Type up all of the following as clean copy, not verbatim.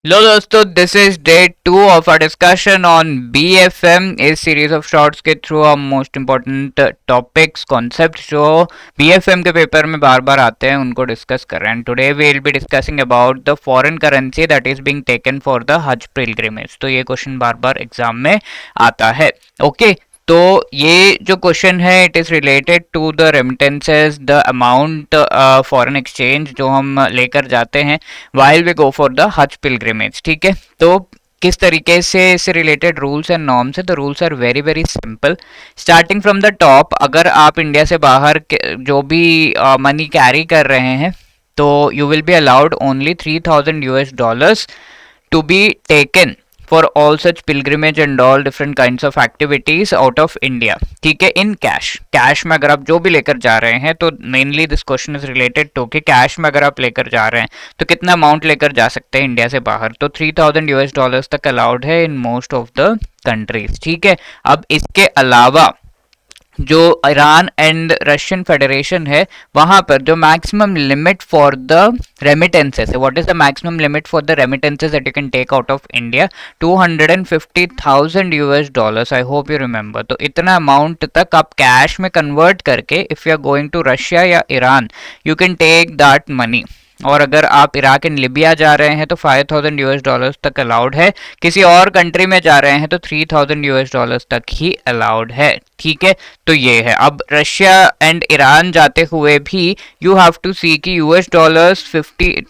लो दोस्तों, this is day 2 of our discussion on BFM, इस series of shorts के through हम मोस्ट इंपॉर्टेंट टॉपिक्स कॉन्सेप्ट जो BFM के पेपर में बार बार आते हैं उनको डिस्कस कर रहे हैं। Today we will be discussing about the foreign currency that is being taken for the Hajj pilgrimage. तो ये क्वेश्चन बार बार एग्जाम में आता है। ओके, तो ये जो क्वेश्चन है it is related to the remittances, the amount foreign exchange जो हम लेकर जाते हैं while we go for the Hajj pilgrimage. ठीक है, तो किस तरीके से इससे रिलेटेड रूल्स एंड नॉर्म्स है। The rules are very very simple. Starting from the top, अगर आप इंडिया से बाहर जो भी मनी कैरी कर रहे हैं तो you will be allowed only $3,000 to be taken for all such pilgrimage and all different kinds of activities out of India। ठीक है, इन कैश में अगर आप जो भी लेकर जा रहे हैं, तो mainly this question is related to कि कैश में अगर आप लेकर जा रहे हैं तो कितना अमाउंट लेकर जा सकते हैं इंडिया से बाहर। तो $3,000 तक अलाउड है in most of the countries. ठीक है, अब इसके अलावा जो ईरान एंड रशियन फेडरेशन है वहां पर जो maximum limit for the remittances है, what is the maximum limit for the remittances that you can take out of India, $250,000। I hope you remember. तो इतना अमाउंट तक आप कैश में कन्वर्ट करके if you are going to Russia या Iran you can take that money. और अगर आप इराक एंड लिबिया जा रहे हैं तो $5,000 तक अलाउड है। किसी और कंट्री में जा रहे हैं तो $3,000 तक ही अलाउड है। ठीक है, तो ये है। अब रशिया एंड ईरान जाते हुए भी यू हैव टू सी कि $50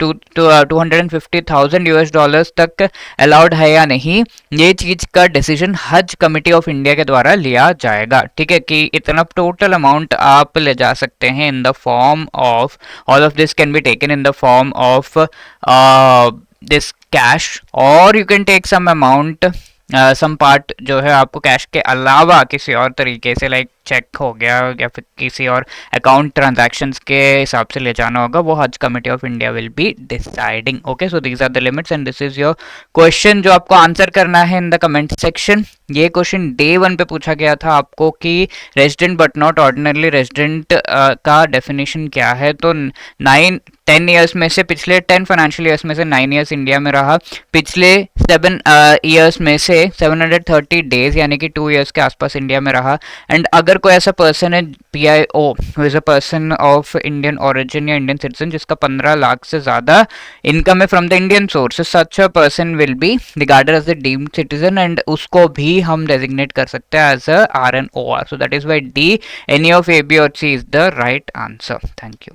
to $250,000 तक अलाउड है या नहीं। ये चीज का डिसीजन हज कमेटी ऑफ इंडिया के द्वारा लिया जाएगा। ठीक है, कि इतना टोटल अमाउंट आप ले जा सकते हैं in the form of, all of this can be taken in the form of this cash, और you can take some amount, some part जो है आपको कैश के अलावा किसी और तरीके से लाइक चेक हो गया या फिर किसी और अकाउंट ट्रांजैक्शंस के हिसाब से ले जाना होगा, वो Hajj committee of India will be deciding. Okay, so these are the limits and this is your question जो आपको आंसर करना है इन द कमेंट सेक्शन। ये क्वेश्चन डे 1 पे पूछा गया था आपको कि resident but not ordinary resident का डेफिनेशन क्या है। तो 10 ईयर्स में से, पिछले 10 फाइनेंशियल ईयर्स में से 9 ईयर्स इंडिया में रहा, पिछले 7 ईयर्स में से 730 डेज यानी कि 2 ईयर्स के आसपास इंडिया में रहा। एंड अगर कोई ऐसा पर्सन है PIO who is a person of Indian origin या इंडियन सिटीजन जिसका 15 लाख से ज्यादा इनकम है from the Indian source, such a person will be regarded as a deemed citizen and उसको भी हम डेजिग्नेट कर सकते हैं as a RNOR। So that is why D, any of A, B or C is the right answer। Thank you.